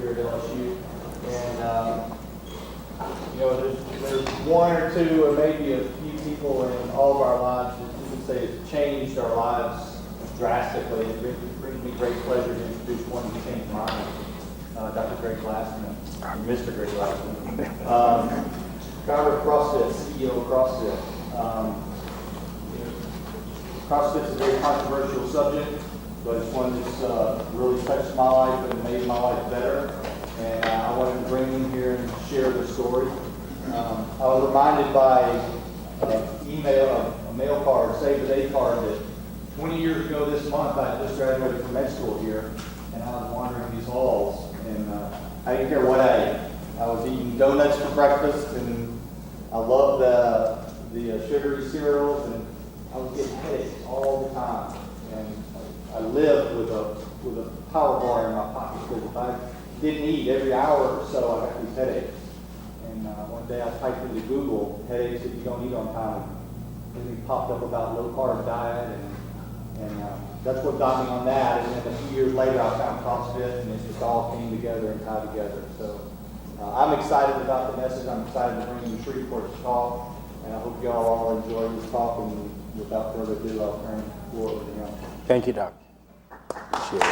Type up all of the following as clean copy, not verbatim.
here at LSU. And, you know, there's one or two or maybe a few people in all of our lives that you can say has changed our lives drastically. It brings me great pleasure to introduce one who changed mine, Dr. Greg Glassman, Mr. Greg Glassman. Founder of CrossFit, CEO of CrossFit. CrossFit is a very controversial subject, but it's one that's really touched my life and made my life better. And I wanted to bring him here and share the story. I was reminded by a mail card, save the date card, that 20 years ago this month I just graduated from med school here, and I was wandering these halls, and I didn't care what I ate. I was eating donuts for breakfast, and I loved the sugary cereals, and I was getting headaches all the time. And I lived with a power bar in my pocket, because if I didn't eat every hour or so, I got these headaches. And one day I typed into Google headaches if you don't eat on time, and it popped up about low carb diet, and that's what got me on that. And then a few years later, I found CrossFit, and it just all came together and tied together. So I'm excited about the message. I'm excited to bring you to Shreveport to talk, and I hope you all enjoy this talk. And without further ado, I'll turn the floor over to him. Thank you, Doc. Appreciate it.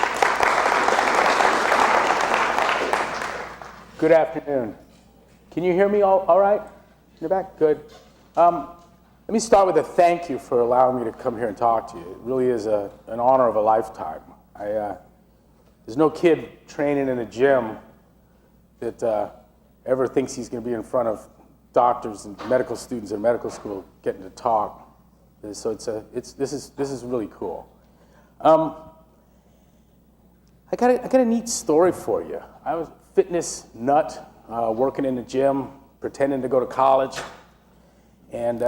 Good afternoon. Can you hear me all right in the back? Good. Let me start with a thank you for allowing me to come here and talk to you. It really is an honor of a lifetime. There's no kid training in a gym that ever thinks he's going to be in front of doctors and medical students in medical school getting to talk. So this is really cool. I got a neat story for you. I was a fitness nut, working in the gym, pretending to go to college, and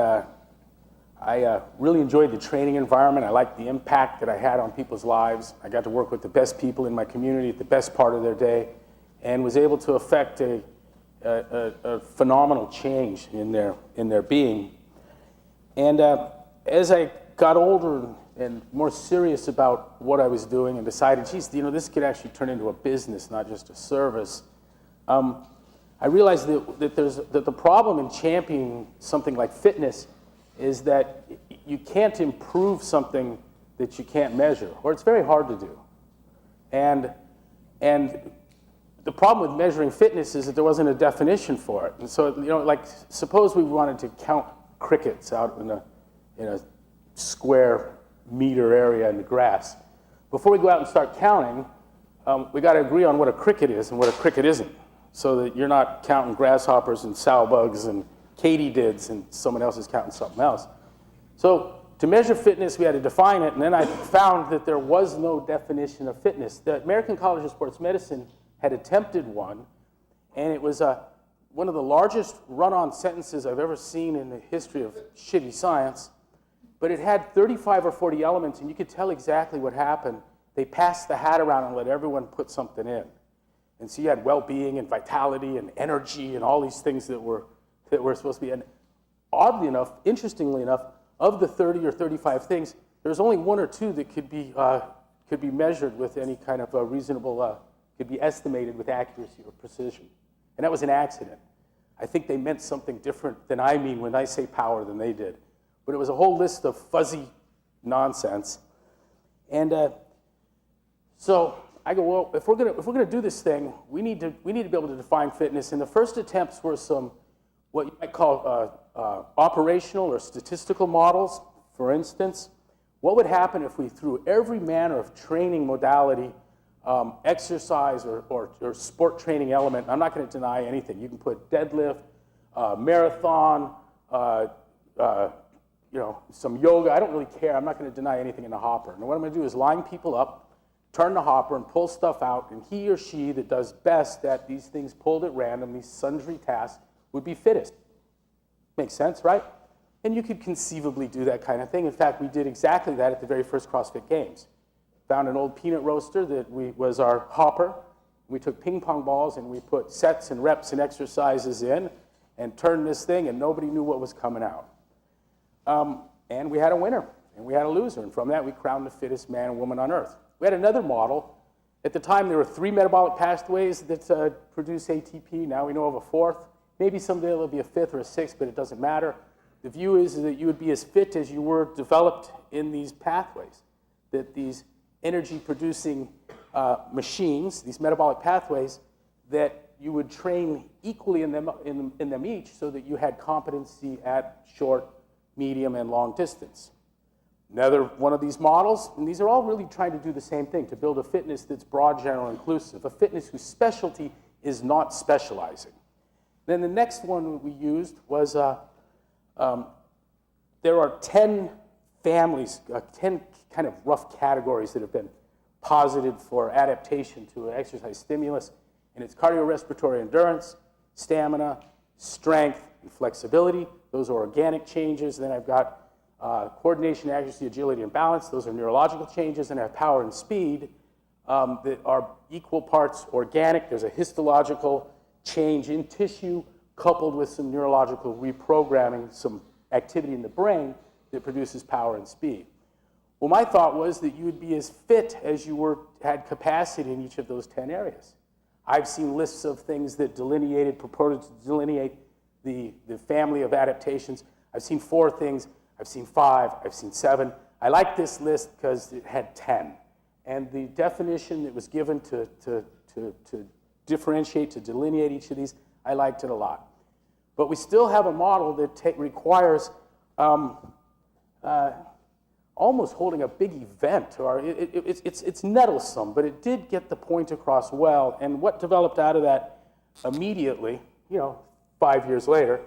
I really enjoyed the training environment. I liked the impact that I had on people's lives. I got to work with the best people in my community at the best part of their day, and was able to affect a phenomenal change in their being. And as I got older and more serious about what I was doing, and decided, geez, this could actually turn into a business, not just a service, I realized that the problem in championing something like fitness is that you can't improve something that you can't measure, or it's very hard to do. And the problem with measuring fitness is that there wasn't a definition for it. And so, like, suppose we wanted to count crickets out in a square meter area in the grass. Before we go out and start counting, we got to agree on what a cricket is and what a cricket isn't, so that you're not counting grasshoppers and sow bugs and katydids and someone else is counting something else. So to measure fitness, we had to define it, and then I found that there was no definition of fitness. The American College of Sports Medicine had attempted one, and it was one of the largest run-on sentences I've ever seen in the history of shitty science, but it had 35 or 40 elements, and you could tell exactly what happened. They passed the hat around and let everyone put something in. And so you had well-being and vitality and energy and all these things that were supposed to be. And oddly enough, interestingly enough, of the 30 or 35 things, there's only one or two that could be measured with any kind of a reasonable, could be estimated with accuracy or precision. And that was an accident. I think they meant something different than I mean when I say power than they did. But it was a whole list of fuzzy nonsense. And so I go, well, if we're gonna do this thing, we need to be able to define fitness. And the first attempts were some what you might call operational or statistical models. For instance, what would happen if we threw every manner of training modality, exercise or sport training element? I'm not going to deny anything. You can put deadlift, marathon, some yoga. I don't really care. I'm not going to deny anything in the hopper. And what I'm going to do is line people up, turn the hopper, and pull stuff out, and he or she that does best at these things pulled at random, these sundry tasks, would be fittest. Makes sense, right? And you could conceivably do that kind of thing. In fact, we did exactly that at the very first CrossFit Games. Found an old peanut roaster that was our hopper. We took ping pong balls and we put sets and reps and exercises in and turned this thing, and nobody knew what was coming out. And we had a winner and we had a loser, and from that we crowned the fittest man and woman on earth. We had another model At the time, there were 3 metabolic pathways that produce ATP. Now we know of a 4th. Maybe someday there'll be a 5th or a 6th, but it doesn't matter. The view is that you would be as fit as you were developed in these pathways, that these energy-producing machines, these metabolic pathways, that you would train equally in them each so that you had competency at short, medium, and long distance. Another one of these models, and these are all really trying to do the same thing, to build a fitness that's broad, general, inclusive, a fitness whose specialty is not specializing. Then the next one we used was, there are 10 families, 10 kind of rough categories that have been posited for adaptation to an exercise stimulus, and it's cardiorespiratory endurance, stamina, strength, and flexibility. Those are organic changes. Then I've got coordination, accuracy, agility, and balance. Those are neurological changes. And I have power and speed that are equal parts organic. There's a histological change in tissue coupled with some neurological reprogramming, some activity in the brain that produces power and speed. Well, my thought was that you would be as fit as you had capacity in each of those 10 areas. I've seen lists of things that purported to delineate the family of adaptations. I've seen 4 things. I've seen 5, I've seen 7. I like this list because it had 10. And the definition that was given to differentiate, to delineate each of these, I liked it a lot. But we still have a model that requires almost holding a big event. Or it's nettlesome, but it did get the point across well. And what developed out of that immediately, 5 years later,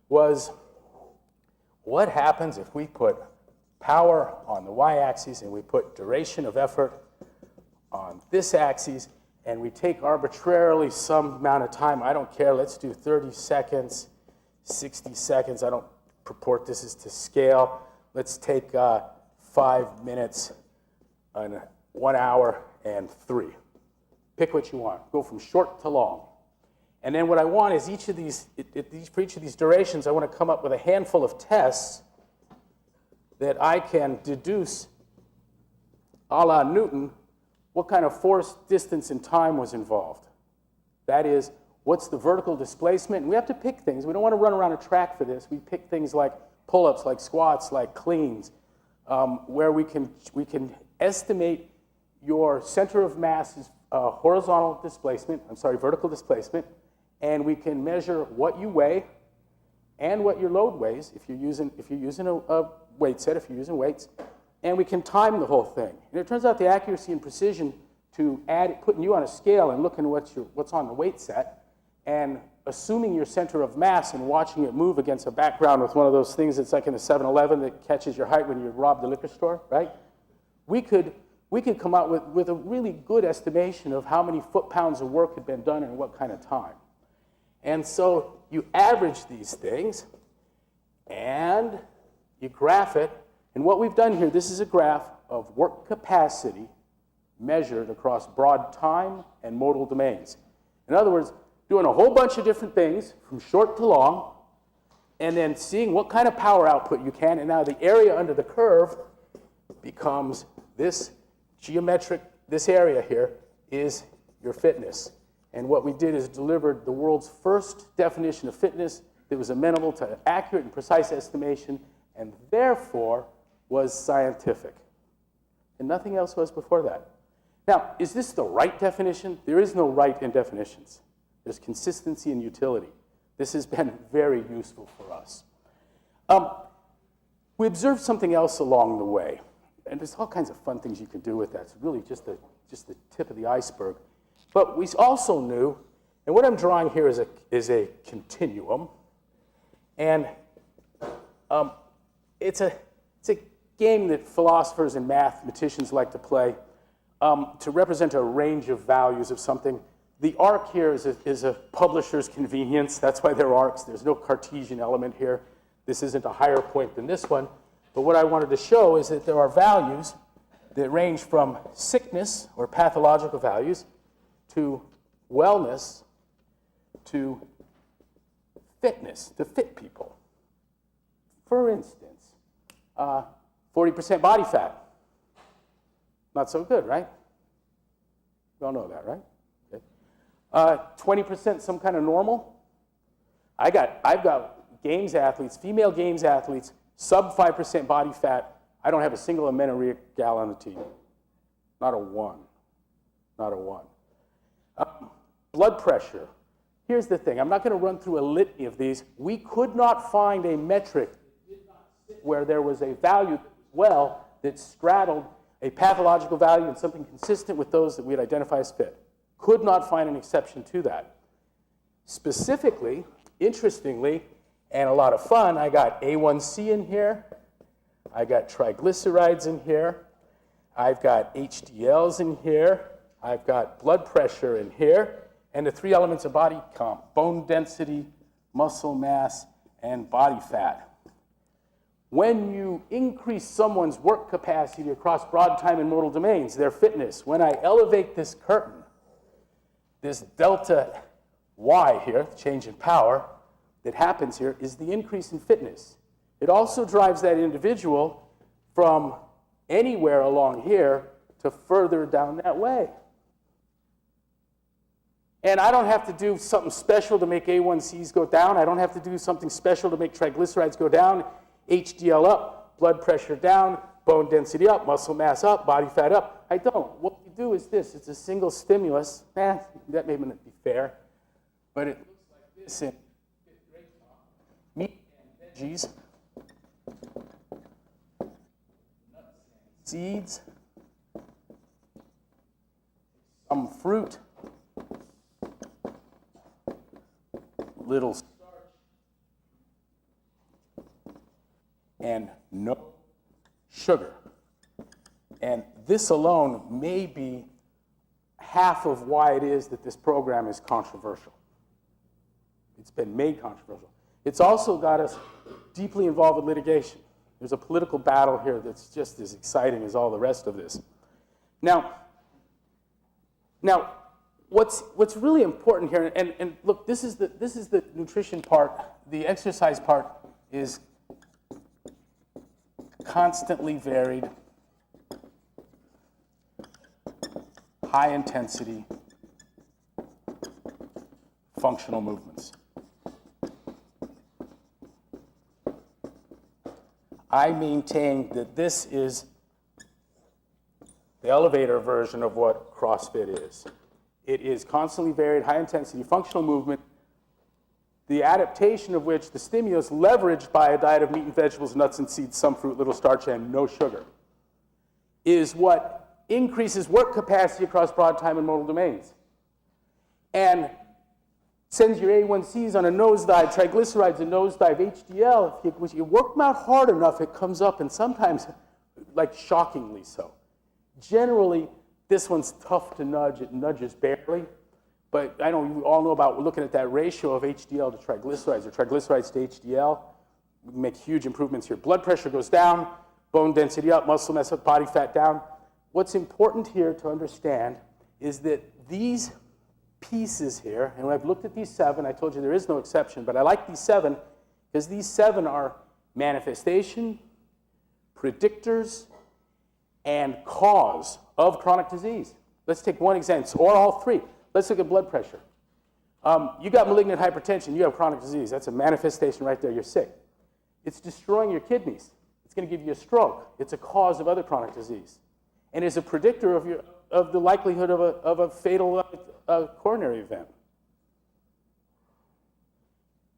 was what happens if we put power on the y-axis and we put duration of effort on this axis, and we take arbitrarily some amount of time. I don't care. Let's do 30 seconds, 60 seconds. I don't purport this is to scale. Let's take 5 minutes, and 1 hour, and 3. Pick what you want. Go from short to long. And then what I want is for each of these durations, I want to come up with a handful of tests that I can deduce, a la Newton, what kind of force, distance, and time was involved. That is, what's the vertical displacement? And we have to pick things. We don't want to run around a track for this. We pick things like pull-ups, like squats, like cleans, where we can estimate your center of mass's vertical displacement, and we can measure what you weigh and what your load weighs if you're using a weight set, if you're using weights, and we can time the whole thing. And it turns out the accuracy and precision to putting you on a scale and looking at what's on the weight set and assuming your center of mass and watching it move against a background with one of those things that's like in the 7-Eleven that catches your height when you rob the liquor store, right? We could come out with a really good estimation of how many foot-pounds of work had been done in what kind of time. And so you average these things, and you graph it. And what we've done here, this is a graph of work capacity measured across broad time and modal domains. In other words, doing a whole bunch of different things from short to long, and then seeing what kind of power output you can. And now the area under the curve becomes this area here is your fitness. And what we did is delivered the world's first definition of fitness that was amenable to accurate and precise estimation, and therefore was scientific. And nothing else was before that. Now, is this the right definition? There is no right in definitions. There's consistency and utility. This has been very useful for us. We observed something else along the way. And there's all kinds of fun things you can do with that. It's really just the tip of the iceberg. But we also knew, and what I'm drawing here is a continuum. And it's a game that philosophers and mathematicians like to play to represent a range of values of something. The arc here is a publisher's convenience. That's why they're arcs. There's no Cartesian element here. This isn't a higher point than this one. But what I wanted to show is that there are values that range from sickness or pathological values to wellness to fitness, to fit people. For instance, 40% body fat. Not so good, right? We all know that, right? Okay. 20% some kind of normal. I've got games athletes, female games athletes, sub 5% body fat. I don't have a single amenorrheic gal on the team. Not a one. Not a one. Blood pressure. Here's the thing. I'm not going to run through a litany of these. We could not find a metric where there was a value that straddled a pathological value and something consistent with those that we'd identify as fit. Could not find an exception to that. Specifically, interestingly, and a lot of fun, I got A1C in here. I got triglycerides in here. I've got HDLs in here. I've got blood pressure in here. And the three elements of body comp: bone density, muscle mass, and body fat. When you increase someone's work capacity across broad time and modal domains, their fitness, when I elevate this curtain, this delta Y here, change in power, that happens here is the increase in fitness. It also drives that individual from anywhere along here to further down that way. And I don't have to do something special to make A1Cs go down. I don't have to do something special to make triglycerides go down, HDL up, blood pressure down, bone density up, muscle mass up, body fat up. I don't. What we do is this. It's a single stimulus. That may not be fair, but it looks like this in meat and veggies, nuts and seeds, some fruit, little starch, and no sugar. And this alone may be half of why it is that this program is controversial. It's been made controversial. It's also got us deeply involved with litigation. There's a political battle here that's just as exciting as all the rest of this. Now what's really important here, and look, this is the nutrition part. The exercise part is constantly varied, high intensity, functional movements. I maintain that this is the elevator version of what CrossFit is. It is constantly varied, high-intensity, functional movement, the adaptation of which, the stimulus leveraged by a diet of meat and vegetables, nuts and seeds, some fruit, little starch, and no sugar, is what increases work capacity across broad time and modal domains. And sends your A1Cs on a nosedive, triglycerides a nosedive, HDL. If you work them out hard enough, it comes up, and sometimes, like, shockingly so. Generally, this one's tough to nudge. It nudges barely. But I know we all know about looking at that ratio of HDL to triglycerides or triglycerides to HDL. We can make huge improvements here. Blood pressure goes down, bone density up, muscle mass up, body fat down. What's important here to understand is that these pieces here, and when I've looked at these 7, I told you there is no exception, but I like these 7 because these 7 are manifestation, predictors, and cause of chronic disease. Let's take one example, or all 3. Let's look at blood pressure. You got malignant hypertension, you have chronic disease. That's a manifestation right there, you're sick. It's destroying your kidneys. It's going to give you a stroke. It's a cause of other chronic disease. And is a predictor of the likelihood of a fatal coronary event.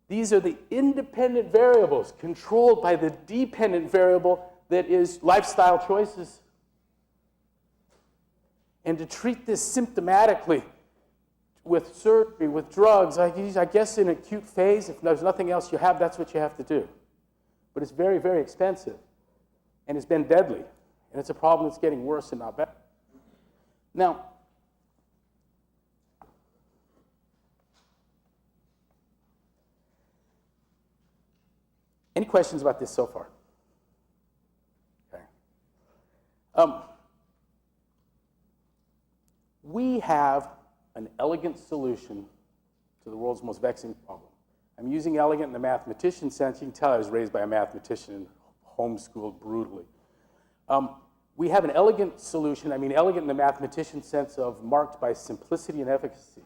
These are the independent variables controlled by the dependent variable that is lifestyle choices. And to treat this symptomatically with surgery, with drugs, I guess in acute phase, if there's nothing else you have, that's what you have to do. But it's very, very expensive. And it's been deadly. And it's a problem that's getting worse and not better. Now, any questions about this so far? Okay. We have an elegant solution to the world's most vexing problem. I'm using elegant in the mathematician sense. You can tell I was raised by a mathematician and homeschooled brutally. we have an elegant solution. I mean, elegant in the mathematician sense of marked by simplicity and efficacy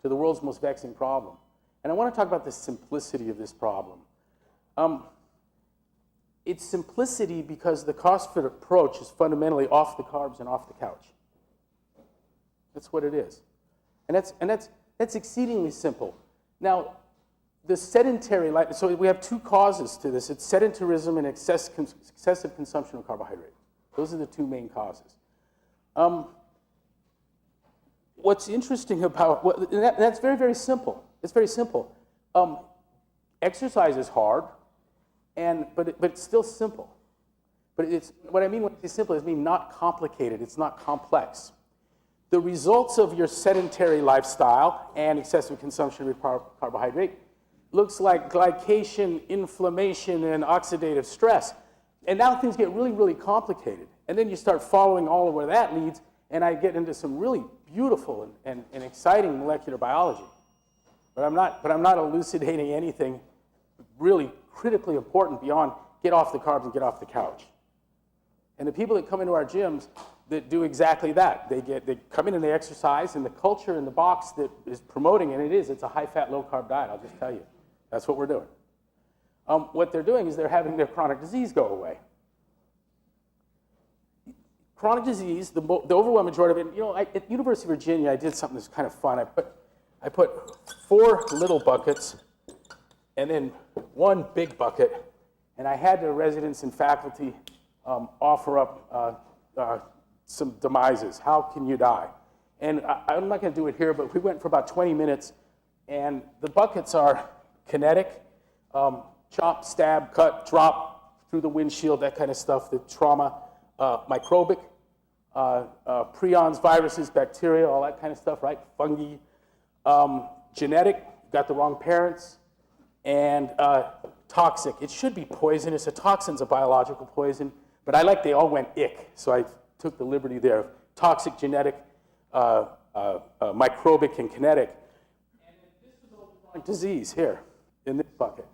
to the world's most vexing problem. And I want to talk about the simplicity of this problem. It's simplicity because the CrossFit approach is fundamentally off the carbs and off the couch. That's what it is. And that's exceedingly simple. Now, the sedentary life, so we have two causes to this. It's sedentarism and excessive consumption of carbohydrate. Those are the two main causes. What's interesting about, that's very, very simple. It's very simple. Exercise is hard, but it's still simple. But what I mean when I say simple is not complicated. It's not complex. The results of your sedentary lifestyle and excessive consumption of carbohydrate looks like glycation, inflammation, and oxidative stress. And now things get really, really complicated. And then you start following all of where that leads, and I get into some really beautiful and exciting molecular biology. But I'm not elucidating anything really critically important beyond get off the carbs and get off the couch. And the people that come into our gyms that do exactly that, they come in and they exercise, and the culture in the box that is promoting, and it's a high-fat, low-carb diet, I'll just tell you. That's what we're doing. What they're doing is they're having their chronic disease go away. Chronic disease, the overwhelming majority of it, at University of Virginia, I did something that's kind of fun. I put 4 little buckets and then 1 big bucket, and I had the residents and faculty offer up some demises. How can you die? And I'm not going to do it here, but we went for about 20 minutes, and the buckets are kinetic, chop, stab, cut, drop through the windshield, that kind of stuff, the trauma, microbic, prions, viruses, bacteria, all that kind of stuff, right? Fungi, genetic, got the wrong parents, and toxic. It should be poisonous. A toxin's a biological poison, but they all went ick, so I took the liberty there. Toxic, genetic, microbic, and kinetic. And this is all chronic disease here in this bucket.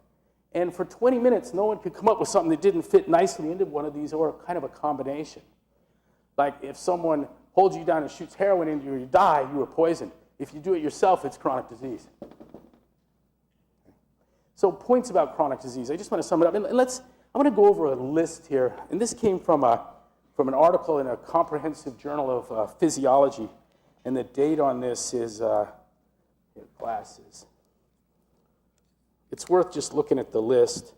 And for 20 minutes, no one could come up with something that didn't fit nicely into one of these or kind of a combination. Like if someone holds you down and shoots heroin into you, you die, you were poisoned. If you do it yourself, it's chronic disease. So points about chronic disease. I just want to sum it up. And I'm going to go over a list here. And this came from an article in a comprehensive journal of physiology. And the date on this is, glasses. It's worth just looking at the list.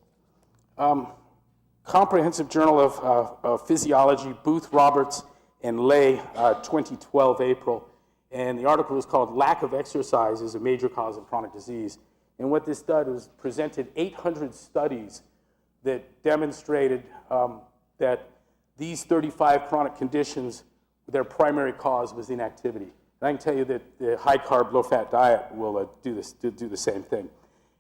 Comprehensive Journal of Physiology, Booth, Roberts, and Lay, 2012, April. And the article was called Lack of Exercise is a Major Cause of Chronic Disease. And what this did was presented 800 studies that demonstrated that these 35 chronic conditions, their primary cause was inactivity. And I can tell you that the high-carb, low-fat diet will do the same thing.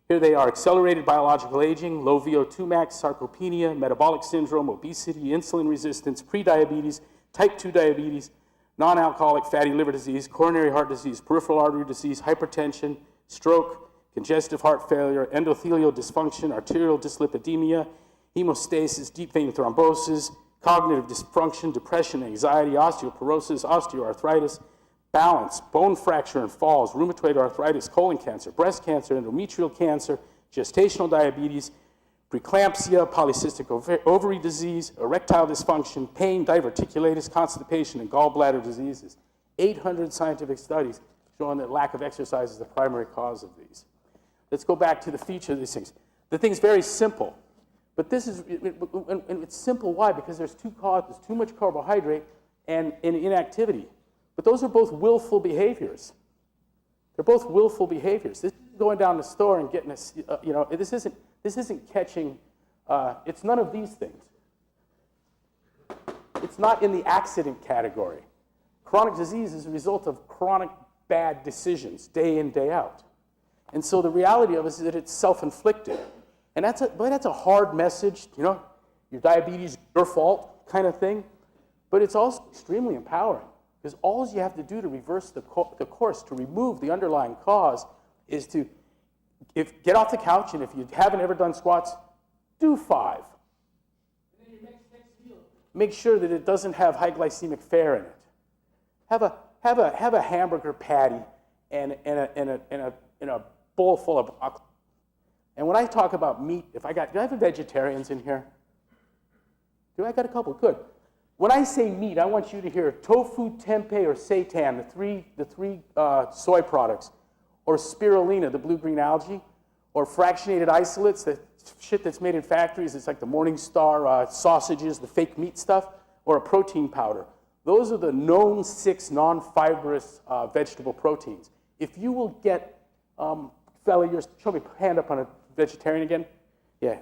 Here they are: accelerated biological aging, low VO2 max, sarcopenia, metabolic syndrome, obesity, insulin resistance, prediabetes, type 2 diabetes, non-alcoholic fatty liver disease, coronary heart disease, peripheral artery disease, hypertension, stroke, congestive heart failure, endothelial dysfunction, arterial dyslipidemia, hemostasis, deep vein thrombosis, cognitive dysfunction, depression, anxiety, osteoporosis, osteoarthritis, balance, bone fracture and falls, rheumatoid arthritis, colon cancer, breast cancer, endometrial cancer, gestational diabetes, preeclampsia, polycystic ovary disease, erectile dysfunction, pain, diverticulitis, constipation, and gallbladder diseases. 800 scientific studies showing that lack of exercise is the primary cause of these. Let's go back to the feature of these things. The thing's very simple, but it's simple. Why? Because there's 2 causes: too much carbohydrate and inactivity. But those are both willful behaviors. They're both willful behaviors. This isn't going down the store and getting this isn't catching. It's none of these things. It's not in the accident category. Chronic disease is a result of chronic bad decisions, day in, day out. And so the reality of it is that it's self-inflicted. And that's a hard message, your diabetes is your fault kind of thing. But it's also extremely empowering, because all you have to do to reverse the course, to remove the underlying cause, is to get off the couch, and if you haven't ever done squats, do 5. And then your next meal, make sure that it doesn't have high glycemic fare in it. Have a hamburger patty and a bowl full of broccoli. And when I talk about meat, do I have vegetarians in here? Do I got a couple? Good. When I say meat, I want you to hear tofu, tempeh, or seitan, the three soy products, or spirulina, the blue-green algae, or fractionated isolates, the shit that's made in factories. It's like the Morningstar sausages, the fake meat stuff, or a protein powder. Those are the known 6 non-fibrous vegetable proteins. If you will get, fella, show me, hand up on a vegetarian again. Yeah.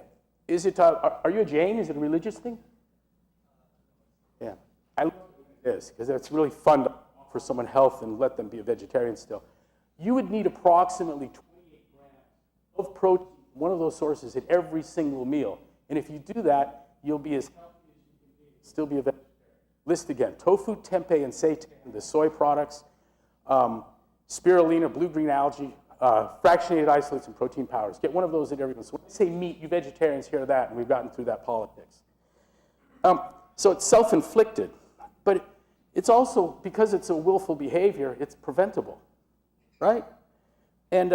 Is it, are you a Jain? Is it a religious thing? Yeah. I love this because it's really fun to offer someone health and let them be a vegetarian still. You would need approximately 28 grams of protein, one of those sources, at every single meal. And if you do that, you'll be as healthy as you can be, still be a vegetarian. List again: tofu, tempeh, and seitan, the soy products, spirulina, blue-green algae, fractionated isolates, and protein powders. Get one of those at every meal. So when I say meat, you vegetarians hear that, and we've gotten through that politics. So it's self-inflicted, but it's also, because it's a willful behavior, it's preventable, right? And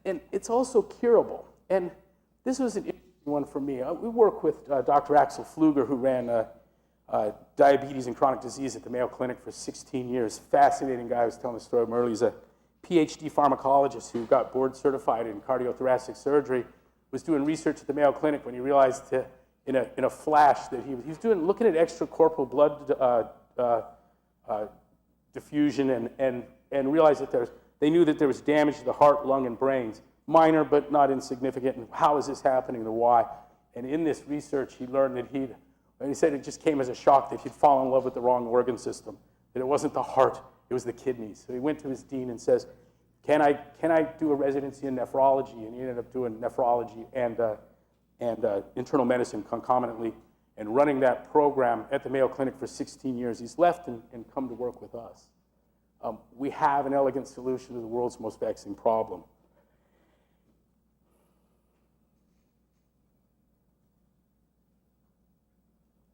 it's also curable. And this was an interesting one for me. We work with Dr. Axel Pfluger, who ran diabetes and chronic disease at the Mayo Clinic for 16 years. Fascinating guy. I was telling the story earlier. He's a PhD pharmacologist who got board certified in cardiothoracic surgery, was doing research at the Mayo Clinic when he realized in a flash that he was looking at extracorporeal blood diffusion and realized that they knew that there was damage to the heart, lung, and brains. Minor, but not insignificant. And how is this happening and why? And in this research, he learned that he said it just came as a shock that he'd fallen in love with the wrong organ system, that it wasn't the heart, it was the kidneys. So he went to his dean and says, can I do a residency in nephrology? And he ended up doing nephrology and internal medicine concomitantly and running that program at the Mayo Clinic for 16 years. He's left and come to work with us. We have an elegant solution to the world's most vexing problem.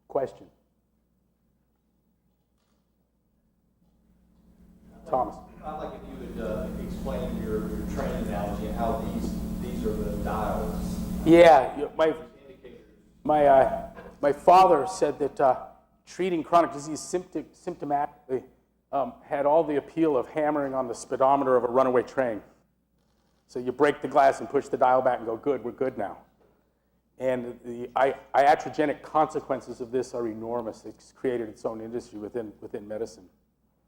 Question? Thomas. I'd like if you would explain your training analogy and how these are the dials. Yeah, my father said that treating chronic disease symptomatically had all the appeal of hammering on the speedometer of a runaway train. So you break the glass and push the dial back and go, good, we're good now. And the iatrogenic consequences of this are enormous. It's created its own industry within medicine.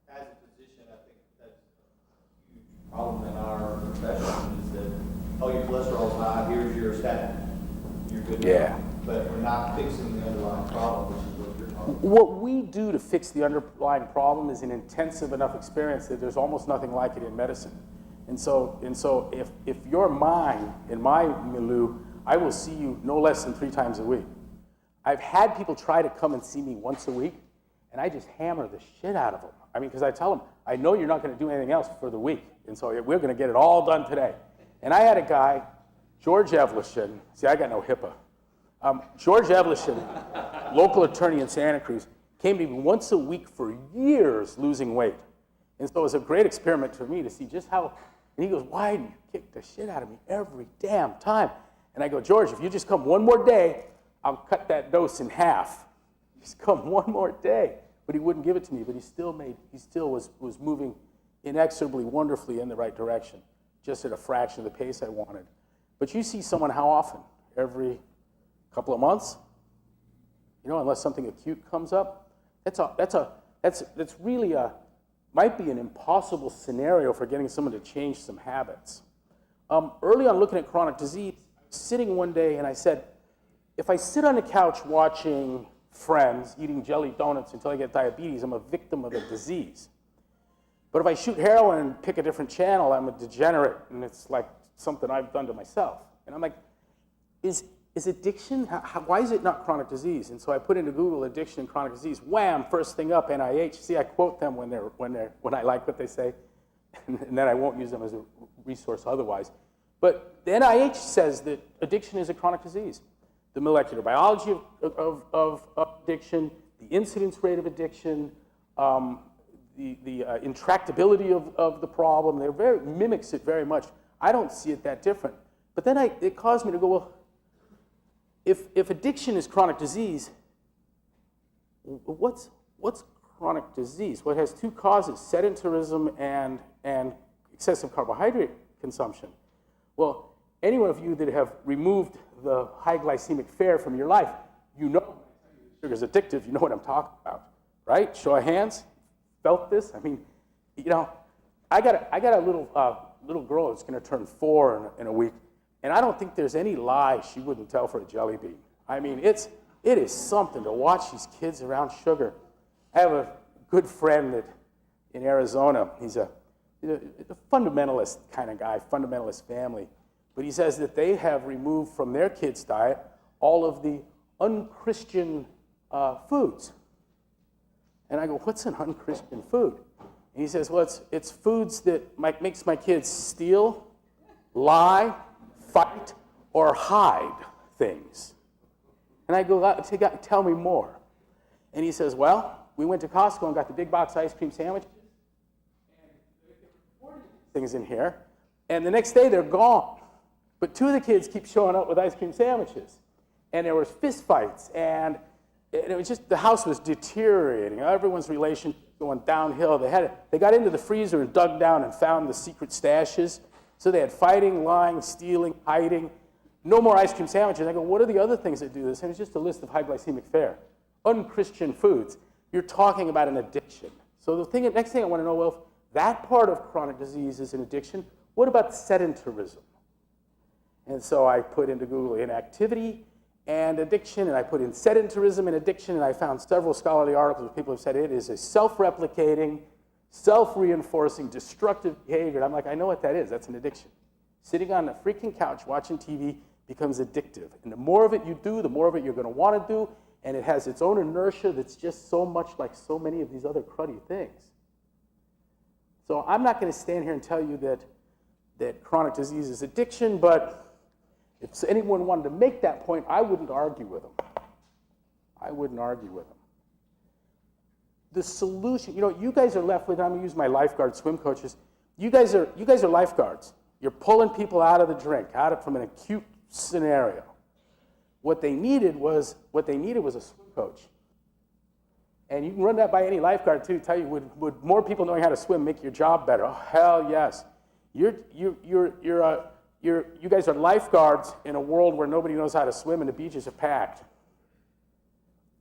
As a physician, I think that's a huge problem in our profession is that, oh, your cholesterol's high, here's your statin, you're good. Yeah. But we're not fixing the underlying problem, which is what you're talking about. What we do to fix the underlying problem is an intensive enough experience that there's almost nothing like it in medicine. And so if you're mine, in my milieu, I will see you no less than 3 times a week. I've had people try to come and see me once a week, and I just hammer the shit out of them. I mean, because I tell them, I know you're not going to do anything else for the week, and so we're going to get it all done today. And I had a guy, George Evelison, see, I got no HIPAA. George Evelison, local attorney in Santa Cruz, came to me once a week for years losing weight. And so it was a great experiment for me to see just how, and he goes, why do you kick the shit out of me every damn time? And I go, George, if you just come one more day, I'll cut that dose in half. Just come one more day. But he wouldn't give it to me, but he still was moving inexorably, wonderfully in the right direction, just at a fraction of the pace I wanted. But you see someone how often? Every couple of months? You know, unless something acute comes up? That's really might be an impossible scenario for getting someone to change some habits. Early on looking at chronic disease, sitting one day and I said, if I sit on the couch watching Friends, eating jelly donuts until I get diabetes, I'm a victim of the disease. But if I shoot heroin and pick a different channel, I'm a degenerate, and it's like something I've done to myself. And I'm like, is addiction, why is it not chronic disease? And so I put into Google addiction and chronic disease. Wham, first thing up, NIH. See, I quote them when I like what they say, and then I won't use them as a resource otherwise. But the NIH says that addiction is a chronic disease. the molecular biology of addiction, the incidence rate of addiction, the intractability of the problem. Mimics it very much. I don't see it that different. But then it caused me to go, well, if addiction is chronic disease, what's chronic disease? Well, it has two causes, sedentarism and excessive carbohydrate consumption. Well, any one of you that have removed the high glycemic fare from your life, you know sugar is addictive. You know what I'm talking about, right? Show of hands. Felt this? I mean, you know, I got a little girl that's going to turn 4 in a week, and I don't think there's any lie she wouldn't tell for a jelly bean. I mean, it is something to watch these kids around sugar. I have a good friend that in Arizona. He's a fundamentalist kind of guy, fundamentalist family. But he says that they have removed from their kids' diet all of the unchristian foods. And I go, what's an unchristian food? And he says, well, it's foods that makes my kids steal, lie, fight, or hide things. And I go, tell me more. And he says, well, we went to Costco and got the big box ice cream sandwiches. And things in here. And the next day, they're gone. But 2 of the kids keep showing up with ice cream sandwiches. And there was fist fights, and it was just, the house was deteriorating. Everyone's relationship going downhill. They got into the freezer and dug down and found the secret stashes. So they had fighting, lying, stealing, hiding. No more ice cream sandwiches. I go, what are the other things that do this? And it's just a list of high glycemic fare. Unchristian foods. You're talking about an addiction. So the next thing I want to know, well, if that part of chronic disease is an addiction, what about sedentarism? And so I put into Google inactivity and addiction, and I put in sedentarism and addiction, and I found several scholarly articles where people have said it is a self-replicating, self-reinforcing, destructive behavior. And I'm like, I know what that is. That's an addiction. Sitting on a freaking couch watching TV becomes addictive. And the more of it you do, the more of it you're going to want to do, and it has its own inertia that's just so much like so many of these other cruddy things. So I'm not going to stand here and tell you that chronic disease is addiction, but if anyone wanted to make that point, I wouldn't argue with them. I wouldn't argue with them. The solution, you guys are left with, I'm going to use my lifeguard swim coaches. You guys are lifeguards. You're pulling people out of the drink, from an acute scenario. What they needed was a swim coach. And you can run that by any lifeguard too. Tell you, would more people knowing how to swim make your job better? Oh, hell yes. You guys are lifeguards in a world where nobody knows how to swim and the beaches are packed.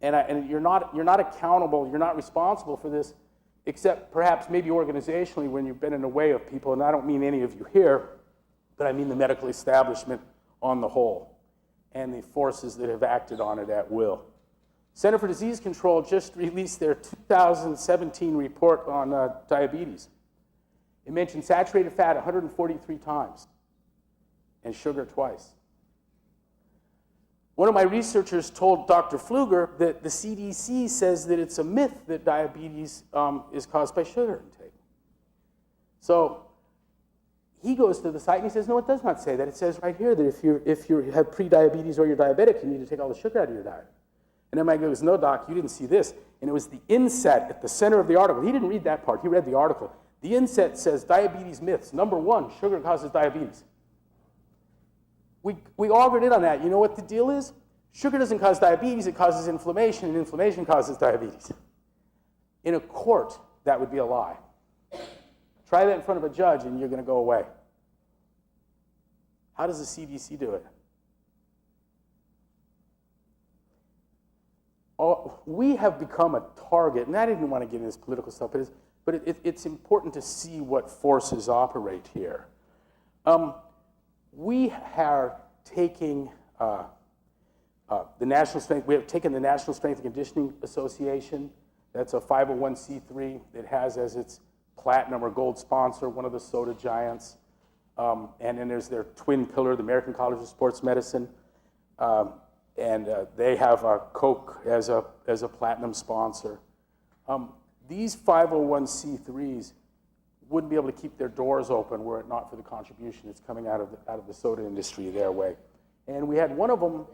And you're not accountable, you're not responsible for this, except perhaps maybe organizationally when you've been in the way of people, and I don't mean any of you here, but I mean the medical establishment on the whole, and the forces that have acted on it at will. Center for Disease Control just released their 2017 report on diabetes. It mentioned saturated fat 143 times and sugar twice. One of my researchers told Dr. Pfluger that the CDC says that it's a myth that diabetes is caused by sugar intake. So he goes to the site and he says, no, it does not say that. It says right here that if you have pre-diabetes or you're diabetic, you need to take all the sugar out of your diet. And then I goes, no, doc, you didn't see this. And it was the inset at the center of the article. He didn't read that part. He read the article. The inset says diabetes myths. Number 1, sugar causes diabetes. We augured in on that. You know what the deal is? Sugar doesn't cause diabetes, it causes inflammation, and inflammation causes diabetes. In a court, that would be a lie. Try that in front of a judge and you're going to go away. How does the CDC do it? We have become a target, and I didn't want to get into this political stuff, but it's important to see what forces operate here. We are taking the National Strength. We have taken the National Strength and Conditioning Association. That's a 501c3 that has as its platinum or gold sponsor one of the soda giants, and then there's their twin pillar, the American College of Sports Medicine, and they have Coke as a platinum sponsor. These 501c3s wouldn't be able to keep their doors open were it not for the contribution that's coming out of the soda industry their way. And we had one of them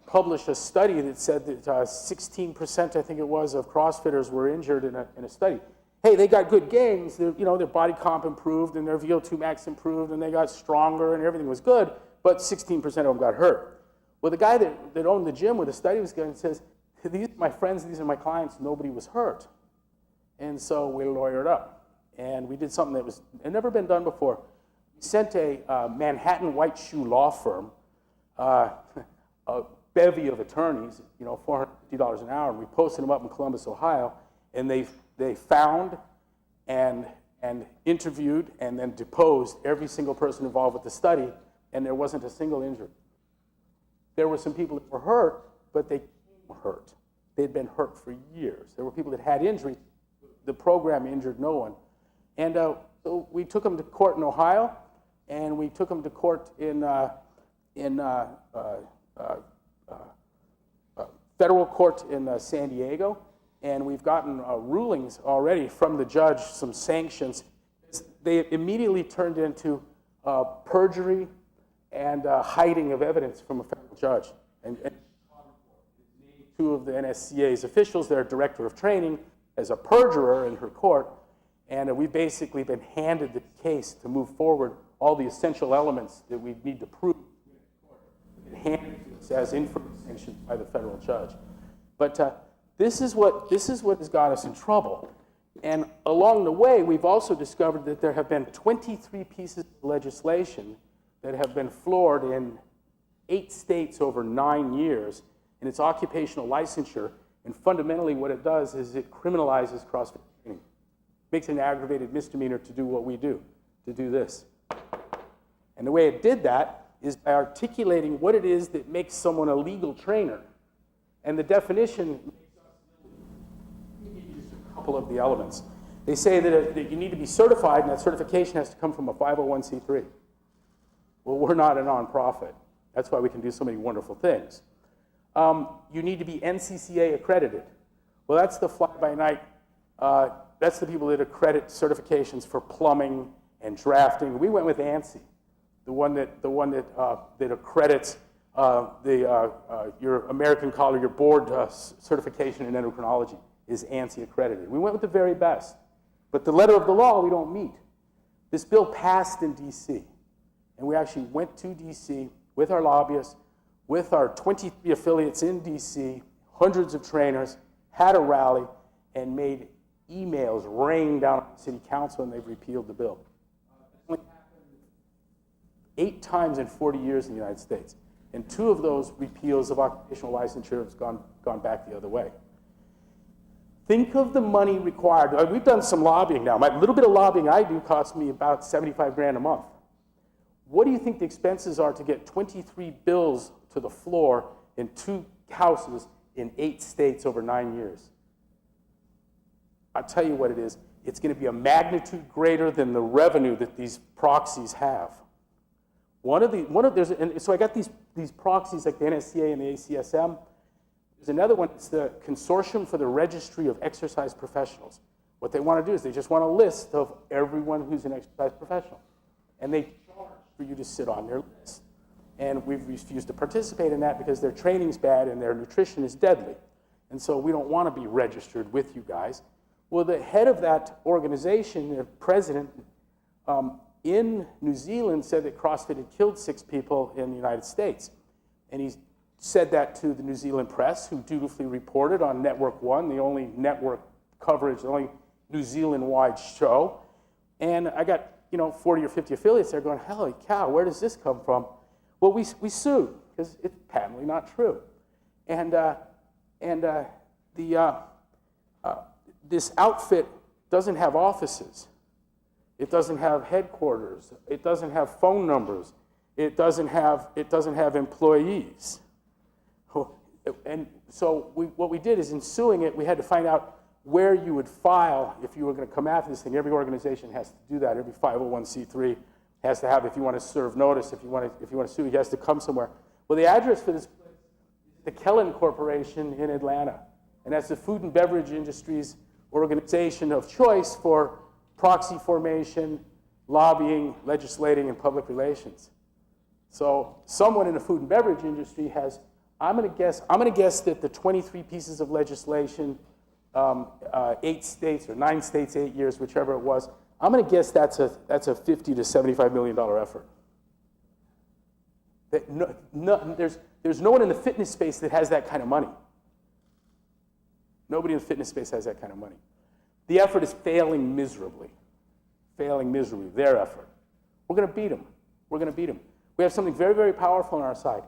published a study that said that 16%, I think it was, of CrossFitters were injured in a study. Hey, they got good gains, their body comp improved and their VO2 max improved and they got stronger and everything was good, but 16% of them got hurt. Well, the guy that owned the gym where the study was going says, these are my friends, these are my clients, nobody was hurt. And so we lawyered up. And we did something that had never been done before. We sent a Manhattan white shoe law firm, a bevy of attorneys, $450 an hour, and we posted them up in Columbus, Ohio, and they found and interviewed and then deposed every single person involved with the study, and there wasn't a single injury. There were some people that were hurt, but they were hurt. They'd been hurt for years. There were people that had injuries. The program injured no one. And so we took them to court in Ohio, and we took them to court in federal court in San Diego, and we've gotten rulings already from the judge, some sanctions. They immediately turned into perjury and hiding of evidence from a federal judge. And two of the NSCA's officials, their director of training, as a perjurer in her court, and we've basically been handed the case to move forward all the essential elements that we need to prove. Handed to us as inference sanctioned by the federal judge. But this is what has got us in trouble. And along the way, we've also discovered that there have been 23 pieces of legislation that have been floored in 8 states over 9 years, and it's occupational licensure. And fundamentally, what it does is it criminalizes CrossFit training. Makes it an aggravated misdemeanor to do what we do, to do this. And the way it did that is by articulating what it is that makes someone a legal trainer. And the definition is a couple of the elements. They say that you need to be certified, and that certification has to come from a 501c3. Well, we're not a nonprofit. That's why we can do so many wonderful things. You need to be NCCA accredited. Well, that's the fly-by-night. That's the people that accredit certifications for plumbing and drafting. We went with ANSI. The one that accredits your American College, your board certification in endocrinology is ANSI accredited. We went with the very best. But the letter of the law, we don't meet. This bill passed in D.C., and we actually went to D.C. with our lobbyists, with our 23 affiliates in D.C., hundreds of trainers, had a rally, and made emails rain down on the city council, and they've repealed the bill. 8 times in 40 years in the United States. And 2 of those repeals of occupational licensure have gone back the other way. Think of the money required. We've done some lobbying now. My little bit of lobbying I do costs me about 75 grand a month. What do you think the expenses are to get 23 bills to the floor in 2 houses in 8 states over 9 years? I'll tell you what it is. It's going to be a magnitude greater than the revenue that these proxies have. So I got these proxies like the NSCA and the ACSM. There's another one, it's the Consortium for the Registry of Exercise Professionals. What they want to do is they just want a list of everyone who's an exercise professional. And they charge for you to sit on their list. And we've refused to participate in that because their training's bad and their nutrition is deadly. And so we don't want to be registered with you guys. Well, the head of that organization, their president, in New Zealand said that CrossFit had killed 6 people in the United States. And he said that to the New Zealand press, who dutifully reported on Network One, the only network coverage, the only New Zealand-wide show. And I got 40 or 50 affiliates there going, holy cow, where does this come from? Well, we sued, because it's patently not true. And this outfit doesn't have offices. It doesn't have headquarters. It doesn't have phone numbers. It doesn't have employees. And so what we did is, in suing it, we had to find out where you would file if you were going to come after this thing. Every organization has to do that. Every 501c3 has to have, if you want to serve notice, if you want to sue, he has to come somewhere. Well, the address for this place is the Kellen Corporation in Atlanta, and that's the food and beverage industry's organization of choice for proxy formation, lobbying, legislating, and public relations. So someone in the food and beverage industry has I'm going to guess that the 23 pieces of legislation, 8 states or 9 states, 8 years, whichever it was, I'm going to guess that's a $50 to $75 million effort. There's no one in the fitness space that has that kind of money. Nobody in the fitness space has that kind of money. The effort is failing miserably. Their effort. We're going to beat them. We have something very, very powerful on our side,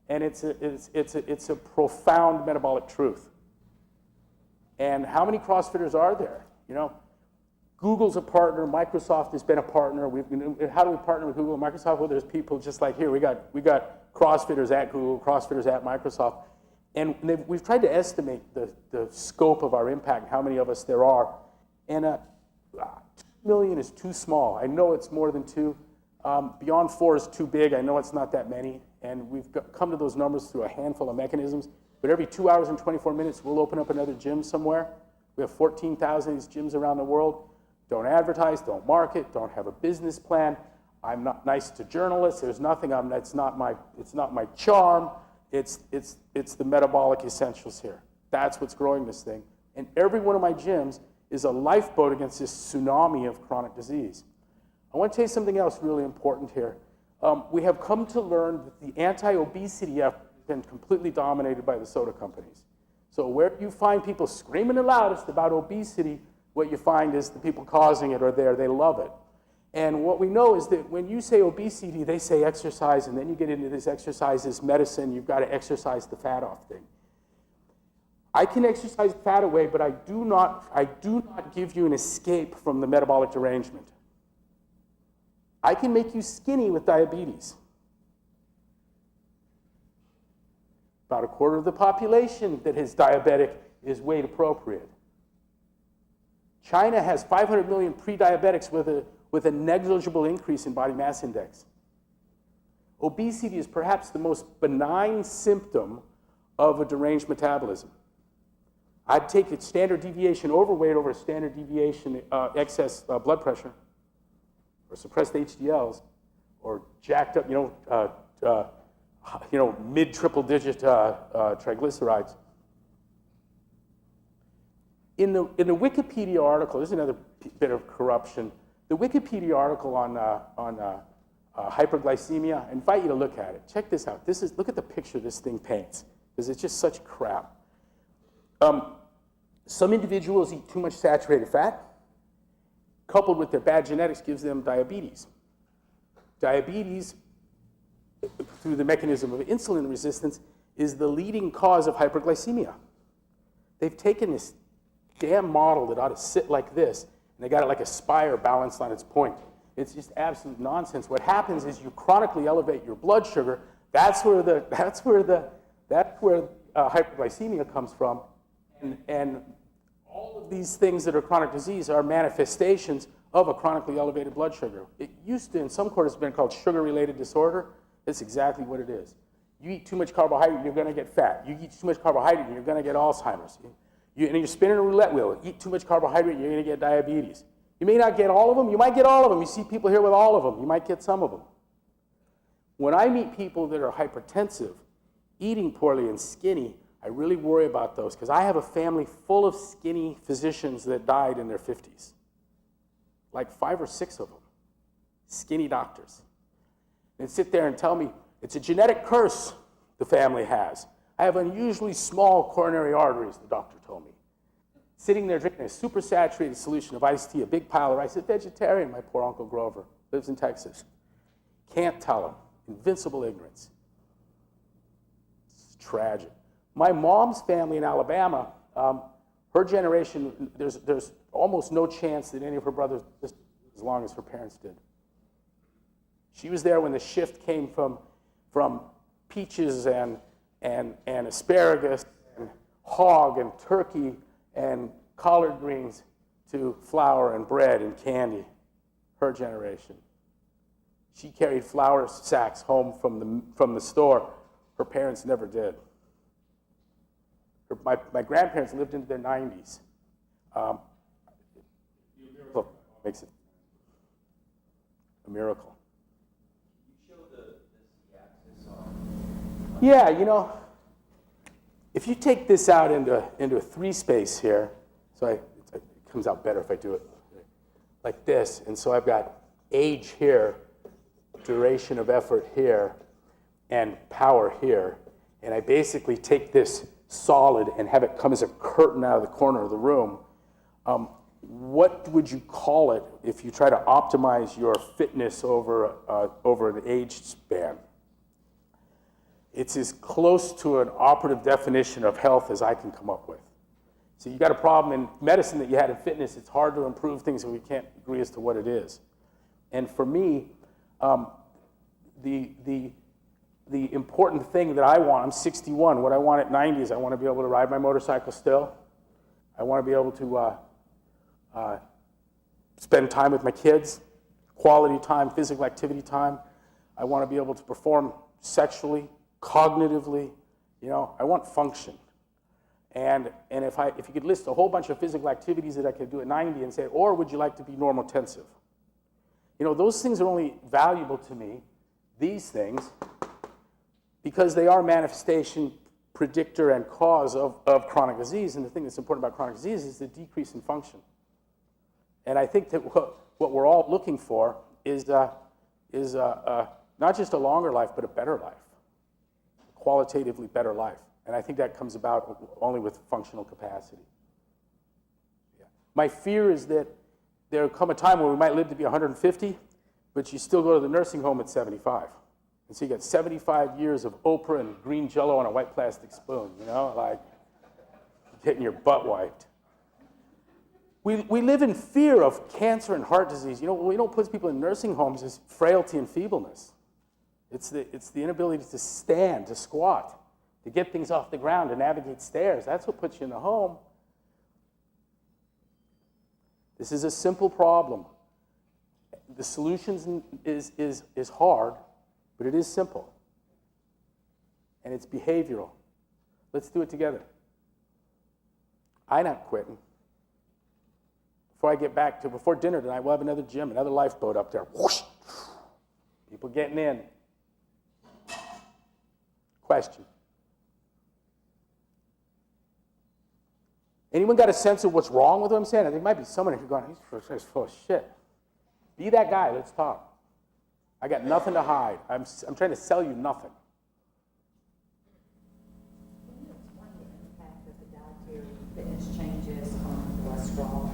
and it's a profound metabolic truth. And how many CrossFitters are there? You know, Google's a partner. Microsoft has been a partner. How do we partner with Google and Microsoft? Well, there's people just like here. We got CrossFitters at Google, CrossFitters at Microsoft, and we've tried to estimate the scope of our impact, how many of us there are, and 2 million is too small. I know it's more than 2. Beyond 4 is too big. I know it's not that many, and we've come to those numbers through a handful of mechanisms. But every 2 hours and 24 minutes, we'll open up another gym somewhere. We have 14,000 of these gyms around the world. Don't advertise, don't market, don't have a business plan. I'm not nice to journalists. There's nothing. It's not my charm. It's the metabolic essentials here. That's what's growing this thing. And every one of my gyms is a lifeboat against this tsunami of chronic disease. I want to tell you something else really important here. We have come to learn that the anti-obesity effort has been completely dominated by the soda companies. So where you find people screaming the loudest about obesity, what you find is the people causing it are there. They love it. And what we know is that when you say obesity, they say exercise, and then you get into this exercise is medicine. You've got to exercise the fat off thing. I can exercise fat away, but I do not give you an escape from the metabolic derangement. I can make you skinny with diabetes. About a quarter of the population that is diabetic is weight appropriate. China has 500 million pre-diabetics with a negligible increase in body mass index. Obesity is perhaps the most benign symptom of a deranged metabolism. I'd take a standard deviation overweight over a standard deviation excess blood pressure, or suppressed HDLs, or jacked up, mid-triple-digit triglycerides. In the Wikipedia article, this is another bit of corruption. The Wikipedia article on hyperglycemia, I invite you to look at it. Check this out. Look at the picture this thing paints, because it's just such crap. Some individuals eat too much saturated fat, coupled with their bad genetics gives them diabetes. Diabetes, through the mechanism of insulin resistance, is the leading cause of hyperglycemia. They've taken this damn model that ought to sit like this, and they got it like a spire balanced on its point. It's just absolute nonsense. What happens is you chronically elevate your blood sugar. That's where hyperglycemia comes from, and all of these things that are chronic disease are manifestations of a chronically elevated blood sugar. It used to, in some quarters, have been called sugar-related disorder. That's exactly what it is. You eat too much carbohydrate, you're going to get fat. You eat too much carbohydrate, you're going to get Alzheimer's. And you're spinning a roulette wheel. Eat too much carbohydrate, you're going to get diabetes. You may not get all of them. You might get all of them. You see people here with all of them. You might get some of them. When I meet people that are hypertensive, eating poorly and skinny, I really worry about those because I have a family full of skinny physicians that died in their 50s. Like 5 or 6 of them. Skinny doctors. And sit there and tell me, it's a genetic curse the family has. I have unusually small coronary arteries, the doctor told me. Sitting there drinking a super saturated solution of iced tea, a big pile of rice. A vegetarian, my poor Uncle Grover, lives in Texas. Can't tell him. Invincible ignorance. It's tragic. My mom's family in Alabama, her generation, there's almost no chance that any of her brothers lived as long as her parents did. She was there when the shift came from peaches and asparagus and hog and turkey and collard greens to flour and bread and candy. Her generation. She carried flour sacks home from the store. Her parents never did. My grandparents lived into their 90s. Makes it a miracle. Can you show the Z-axis on? Yeah, If you take this out into a 3 space here, so it comes out better if I do it like this. And so I've got age here, duration of effort here, and power here. And I basically take this solid and have it come as a curtain out of the corner of the room. What would you call it if you try to optimize your fitness over an age span? It's as close to an operative definition of health as I can come up with. So you got a problem in medicine that you had in fitness. It's hard to improve things and we can't agree as to what it is. And for me, the important thing that I want, I'm 61, what I want at 90 is I want to be able to ride my motorcycle still. I want to be able to spend time with my kids, quality time, physical activity time. I want to be able to perform sexually, cognitively. I want function. And if you could list a whole bunch of physical activities that I could do at 90 and say, or would you like to be normotensive? Those things are only valuable to me, these things, because they are manifestation, predictor, and cause of chronic disease. And the thing that's important about chronic disease is the decrease in function. And I think that what we're all looking for is not just a longer life, but a better life, a qualitatively better life. And I think that comes about only with functional capacity. Yeah. My fear is that there will come a time where we might live to be 150, but you still go to the nursing home at 75. And so you got 75 years of Oprah and green Jell-O on a white plastic spoon, like getting your butt wiped. We live in fear of cancer and heart disease. We don't put people in nursing homes is frailty and feebleness. It's the inability to stand, to squat, to get things off the ground, to navigate stairs. That's what puts you in the home. This is a simple problem. The solution is hard, but it is simple. And it's behavioral. Let's do it together. I'm not quitting. Before I get back to, before dinner tonight, we'll have another gym, another lifeboat up there. Whoosh! People getting in. Question. Anyone got a sense of what's wrong with what I'm saying? There might be someone who's going, he's full of shit. Be that guy, let's talk. I got nothing to hide. I'm trying to sell you nothing. Can you explain the impact of the dietary fitness changes on cholesterol?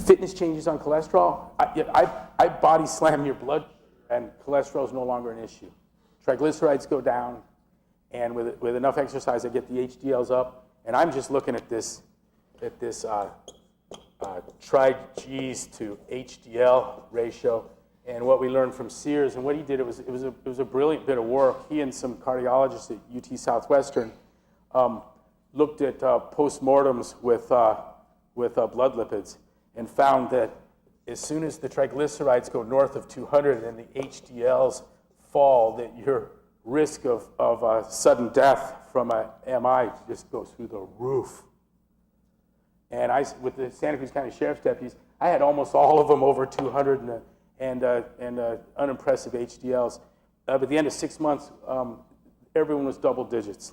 Fitness changes on cholesterol? I body slam your blood, and cholesterol is no longer an issue. Triglycerides go down, and with enough exercise, I get the HDLs up. And I'm just looking at this tri-Gs to HDL ratio, and what we learned from Sears, and what he did, it was a brilliant bit of work. He and some cardiologists at UT Southwestern looked at postmortems with blood lipids, and found that as soon as the triglycerides go north of 200 and the HDLs fall, that your risk of sudden death from a MI just goes through the roof. And with the Santa Cruz County Sheriff's deputies, I had almost all of them over 200 and unimpressive HDLs. But at the end of 6 months, everyone was double digits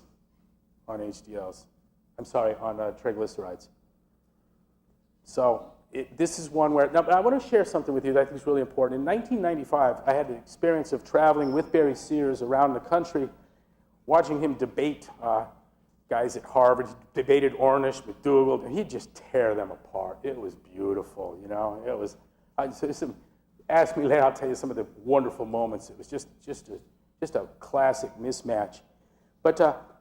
on HDLs. I'm sorry, on triglycerides. So this is one where, now I want to share something with you that I think is really important. In 1995, I had the experience of traveling with Barry Sears around the country, watching him debate guys at Harvard. He debated Ornish, McDougall, and he'd just tear them apart. It was beautiful, It was. Ask me later, I'll tell you some of the wonderful moments. It was just a classic mismatch. But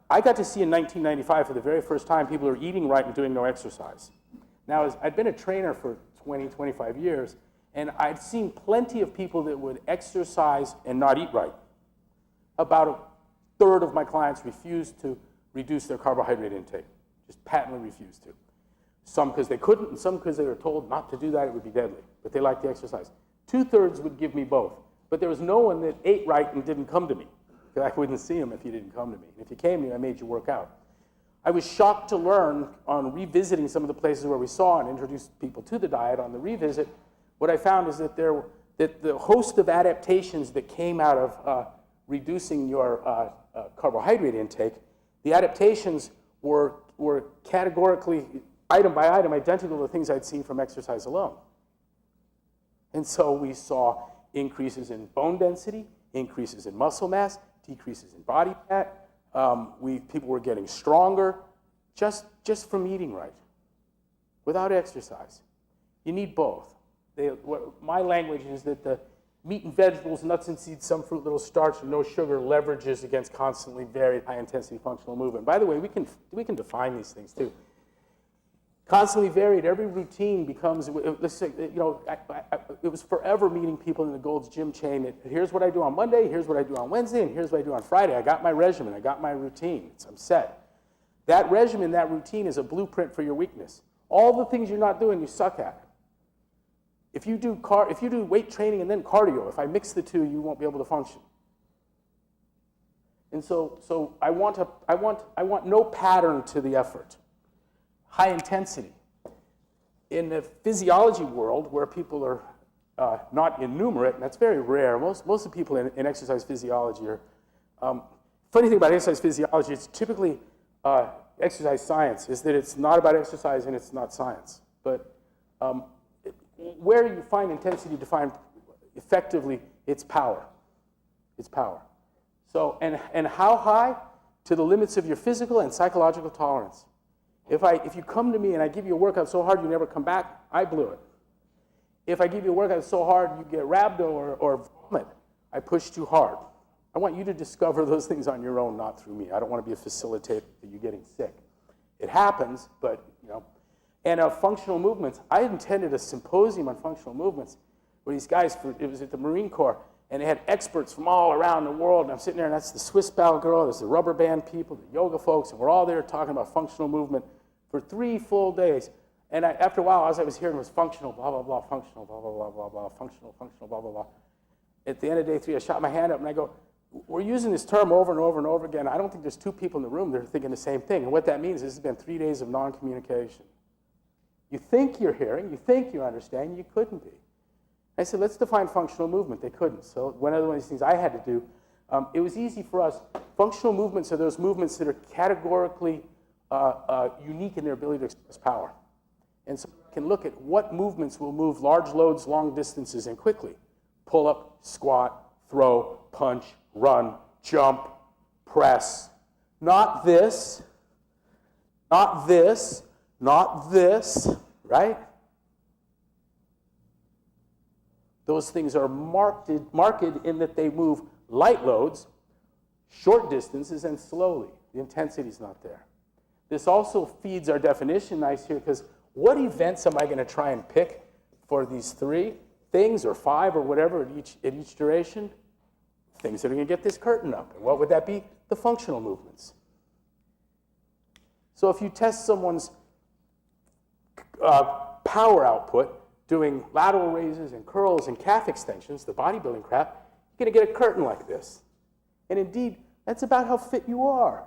I got to see in 1995 for the very first time people who are eating right and doing no exercise. Now, I'd been a trainer for 20, 25 years, and I'd seen plenty of people that would exercise and not eat right. About a third of my clients refused to reduce their carbohydrate intake, just patently refused to. Some because they couldn't, and some because they were told not to do that, it would be deadly, but they liked the exercise. 2/3 would give me both, but there was no one that ate right and didn't come to me, because I wouldn't see him if he didn't come to me. And if you came to me, I made you work out. I was shocked to learn on revisiting some of the places where we saw and introduced people to the diet on the revisit, what I found is that that the host of adaptations that came out of reducing your carbohydrate intake, The adaptations were categorically, item by item, identical to the things I'd seen from exercise alone. And so we saw increases in bone density, increases in muscle mass, decreases in body fat. People were getting stronger just from eating right, without exercise. You need both. My language is that the meat and vegetables, nuts and seeds, some fruit, little starch, and no sugar leverages against constantly varied high-intensity functional movement. By the way, we can define these things too. Constantly varied, every routine becomes, let's say, you know, it was forever meeting people in the Gold's Gym chain. Here's what I do on Monday, here's what I do on Wednesday, and here's what I do on Friday. I got my regimen, I got my routine, I'm set. That regimen, that routine is a blueprint for your weakness. All the things you're not doing, you suck at. If you do weight training and then cardio, if I mix the two, you won't be able to function. And so I want no pattern to the effort. High intensity. In the physiology world, where people are not innumerate, and that's very rare, most of the people in exercise physiology are, funny thing about exercise physiology, it's typically exercise science, is that it's not about exercise and it's not science. But where you find intensity defined effectively, it's power. It's power. So, and how high? To the limits of your physical and psychological tolerance. If you come to me and I give you a workout so hard you never come back, I blew it. If I give you a workout so hard you get rhabdo or vomit, I pushed too hard. I want you to discover those things on your own, not through me. I don't want to be a facilitator of you getting sick. It happens, but, you know. And functional movements, I attended a symposium on functional movements where these guys, it was at the Marine Corps, and they had experts from all around the world, and I'm sitting there, and that's the Swiss Bell girl, there's the rubber band people, the yoga folks, and we're all there talking about functional movement for 3 full days. And after a while, as I was hearing, it was functional, blah, blah, blah, functional, blah, blah, blah, blah, blah, functional, blah, blah, blah. At the end of day 3, I shot my hand up, and I go, we're using this term over and over and over again. I don't think there's 2 people in the room that are thinking the same thing. And what that means is this has been 3 days of non-communication. You think you're hearing, you think you understand, you couldn't be. I said, let's define functional movement. They couldn't. So one of these things I had to do, it was easy for us. Functional movements are those movements that are categorically unique in their ability to express power. And so you can look at what movements will move large loads, long distances, and quickly. Pull up, squat, throw, punch, run, jump, press. Not this, not this, not this, right? Those things are marked in that they move light loads, short distances, and slowly. The intensity is not there. This also feeds our definition nice here, because what events am I going to try and pick for these 3 things, or 5, or whatever at each duration? Things that are going to get this curtain up. And what would that be? The functional movements. So if you test someone's power output doing lateral raises and curls and calf extensions, the bodybuilding crap, you're going to get a curtain like this. And indeed, that's about how fit you are.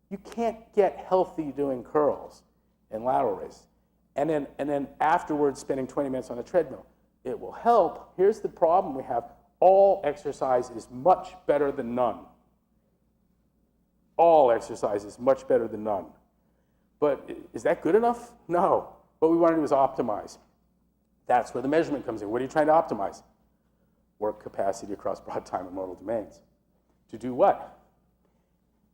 You can't get healthy doing curls and lateral raises. And then afterwards spending 20 minutes on the treadmill. It will help. Here's the problem we have. All exercise is much better than none. All exercise is much better than none. But is that good enough? No. What we want to do is optimize. That's where the measurement comes in. What are you trying to optimize? Work capacity across broad time and modal domains. To do what?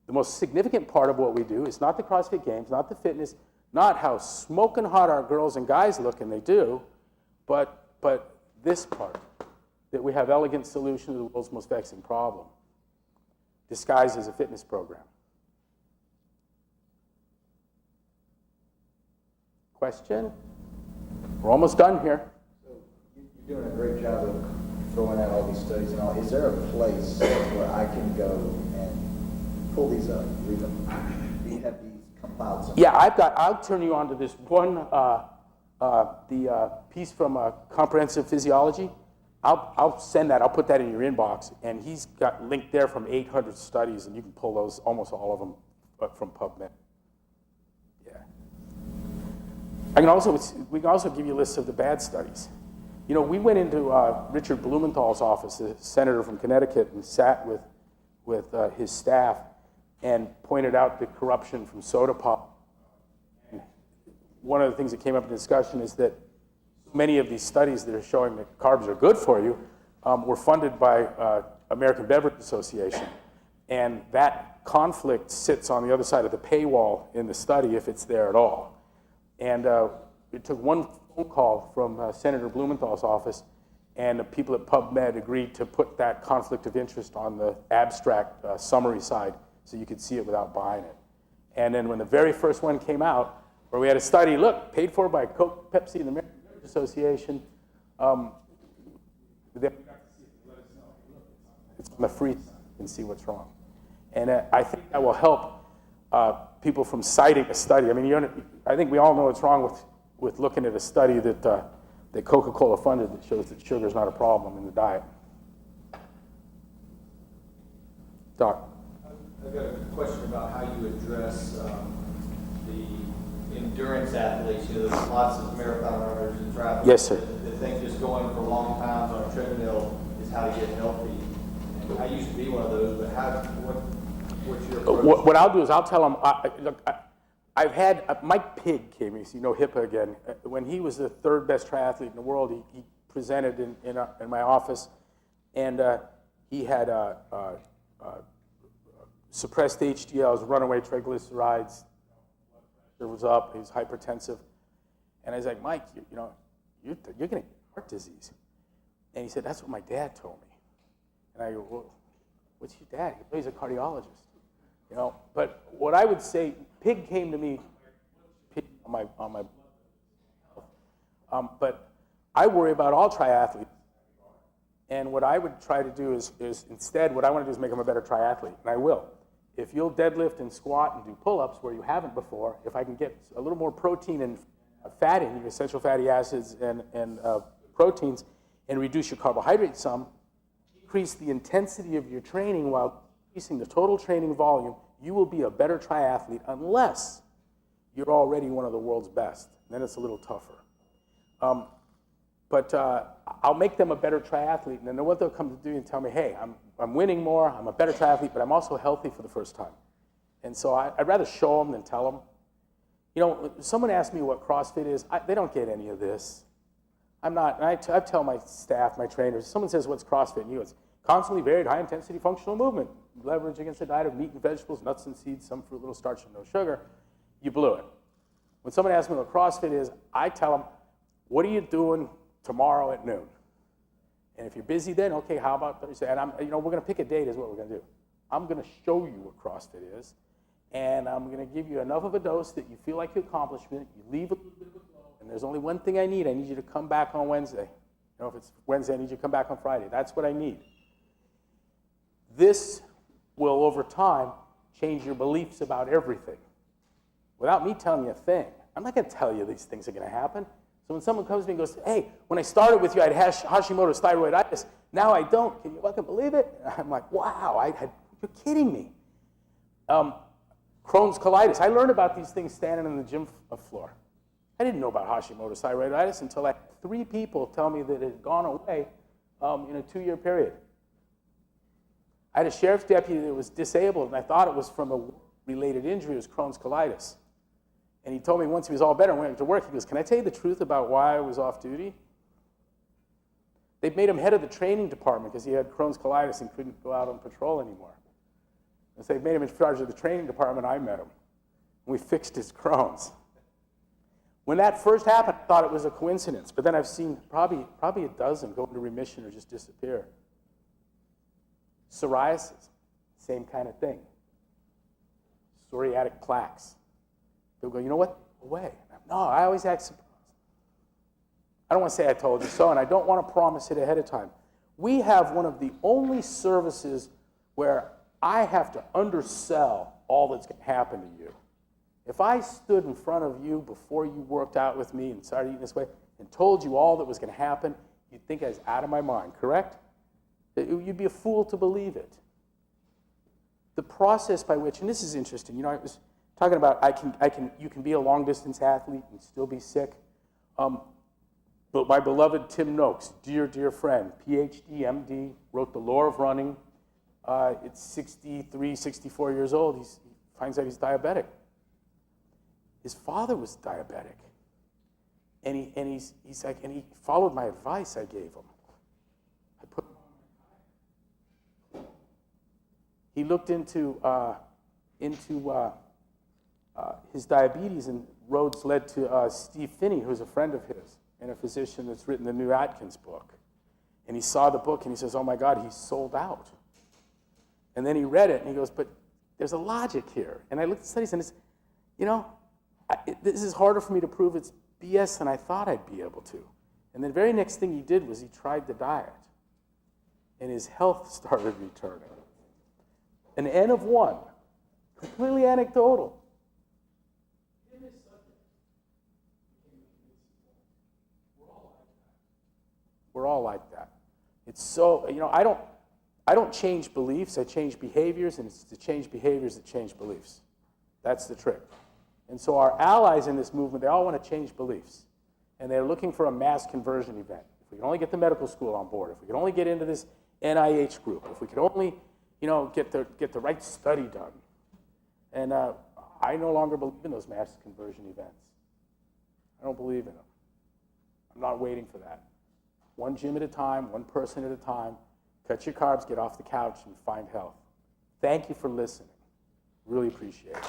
The most significant part of what we do is not the CrossFit Games, not the fitness, not how smoking hot our girls and guys look, and they do, but this part, that we have elegant solution to the world's most vexing problem, disguised as a fitness program. Question? We're almost done here. So you're doing a great job of throwing out all these studies and all. Is there a place where I can go and pull these up, read them? Do you have these compiled somewhere? Yeah, I'll turn you on to this one, the piece from Comprehensive Physiology. I'll send that, I'll put that in your inbox, and he's got linked there from 800 studies, and you can pull those, almost all of them, from PubMed. Yeah. We can also give you a list of the bad studies. You know, we went into Richard Blumenthal's office, the senator from Connecticut, and sat with with his staff and pointed out the corruption from soda pop. And one of the things that came up in discussion is that many of these studies that are showing that carbs are good for you were funded by American Beverage Association. And that conflict sits on the other side of the paywall in the study if it's there at all. And it took one phone call from Senator Blumenthal's office, and the people at PubMed agreed to put that conflict of interest on the abstract summary side so you could see it without buying it. And then when the very first one came out, where we had a study, look, paid for by Coke, Pepsi, and the American Beverage Association, they it's on the free side and see what's wrong. And I think that will help people from citing a study. I mean, I think we all know what's wrong with looking at a study that Coca-Cola funded that shows that sugar is not a problem in the diet. Doc. I've got a question about how you address the endurance athletes. You know, there's lots of marathon runners and triathletes. Yes, sir. That think just going for long times on a treadmill is how to get healthy. And I used to be one of those, but what's your approach? What I'll do is I'll tell them, look, I've had, Mike Pigg came, you know HIPAA again. When he was the third best triathlete in the world, he presented in my office, and he had suppressed HDLs, runaway triglycerides, it was up, he was hypertensive. And I was like, Mike, you're going to get heart disease. And he said, that's what my dad told me. And I go, well, what's your dad? He's a cardiologist. But what I would say, Pig came to me on my but I worry about all triathletes. And what I would try to do is instead, what I want to do is make them a better triathlete, and I will. If you'll deadlift and squat and do pull-ups where you haven't before, if I can get a little more protein and fat in you, essential fatty acids and proteins, and reduce your carbohydrates some, increase the intensity of your training while increasing the total training volume, you will be a better triathlete unless you're already one of the world's best. Then it's a little tougher. But I'll make them a better triathlete, and then what they'll come to do and tell me, hey, I'm winning more, I'm a better triathlete, but I'm also healthy for the first time. And so I'd rather show them than tell them. Someone asked me what CrossFit is. They don't get any of this. I'm not, and I tell my staff, my trainers, someone says, what's CrossFit? And it's constantly varied, high-intensity functional movement, leverage against a diet of meat and vegetables, nuts and seeds, some fruit, little starch, and no sugar. You blew it. When someone asks me what CrossFit is, I tell them, what are you doing tomorrow at noon? And if you're busy then, okay, how about Thursday? And we're going to pick a date is what we're going to do. I'm going to show you what CrossFit is, and I'm going to give you enough of a dose that you feel like your accomplishment, you leave a little bit of a glow, and there's only one thing I need. I need you to come back on Wednesday. If it's Wednesday, I need you to come back on Friday. That's what I need. This will, over time, change your beliefs about everything. Without me telling you a thing, I'm not going to tell you these things are going to happen. So when someone comes to me and goes, hey, when I started with you, I had Hashimoto's thyroiditis. Now I don't. Can you fucking believe it? I'm like, wow, you're kidding me. Crohn's colitis. I learned about these things standing on the gym floor. I didn't know about Hashimoto's thyroiditis until I had 3 people tell me that it had gone away in a 2-year period. I had a sheriff's deputy that was disabled, and I thought it was from a related injury. It was Crohn's colitis. And he told me once he was all better and went to work, he goes, can I tell you the truth about why I was off duty? They made him head of the training department because he had Crohn's colitis and couldn't go out on patrol anymore. And so they made him in charge of the training department. I met him. And we fixed his Crohn's. When that first happened, I thought it was a coincidence. But then I've seen probably a dozen go into remission or just disappear. Psoriasis, same kind of thing. Psoriatic plaques. They'll go, you know what? Away. No, I always act surprised. I don't want to say I told you so, and I don't want to promise it ahead of time. We have one of the only services where I have to undersell all that's going to happen to you. If I stood in front of you before you worked out with me and started eating this way and told you all that was going to happen, you'd think I was out of my mind, correct? You'd be a fool to believe it. The process by which, and this is interesting, I was talking about you can be a long-distance athlete and still be sick. But my beloved Tim Noakes, dear friend, PhD, MD, wrote The Lore of Running, It's 63, 64 years old. He finds out he's diabetic. His father was diabetic. And he's like, and he followed my advice I gave him. I put him on my diet. He looked into his diabetes, and roads led to Steve Finney, who's a friend of his and a physician that's written the new Atkins book. And he saw the book and he says, oh my God, he's sold out. And then he read it and he goes, but there's a logic here. And I looked at studies and it's, this is harder for me to prove it's BS than I thought I'd be able to. And the very next thing he did was he tried the diet. And his health started returning. An N of 1, completely anecdotal. We're all like that. It's so, I don't change beliefs, I change behaviors, and it's to change behaviors that change beliefs. That's the trick. And so our allies in this movement, they all want to change beliefs. And they're looking for a mass conversion event. If we can only get the medical school on board, if we can only get into this NIH group, if we could only, get the right study done. And I no longer believe in those mass conversion events. I don't believe in them. I'm not waiting for that. One gym at a time, one person at a time. Cut your carbs, get off the couch, and find health. Thank you for listening. Really appreciate it.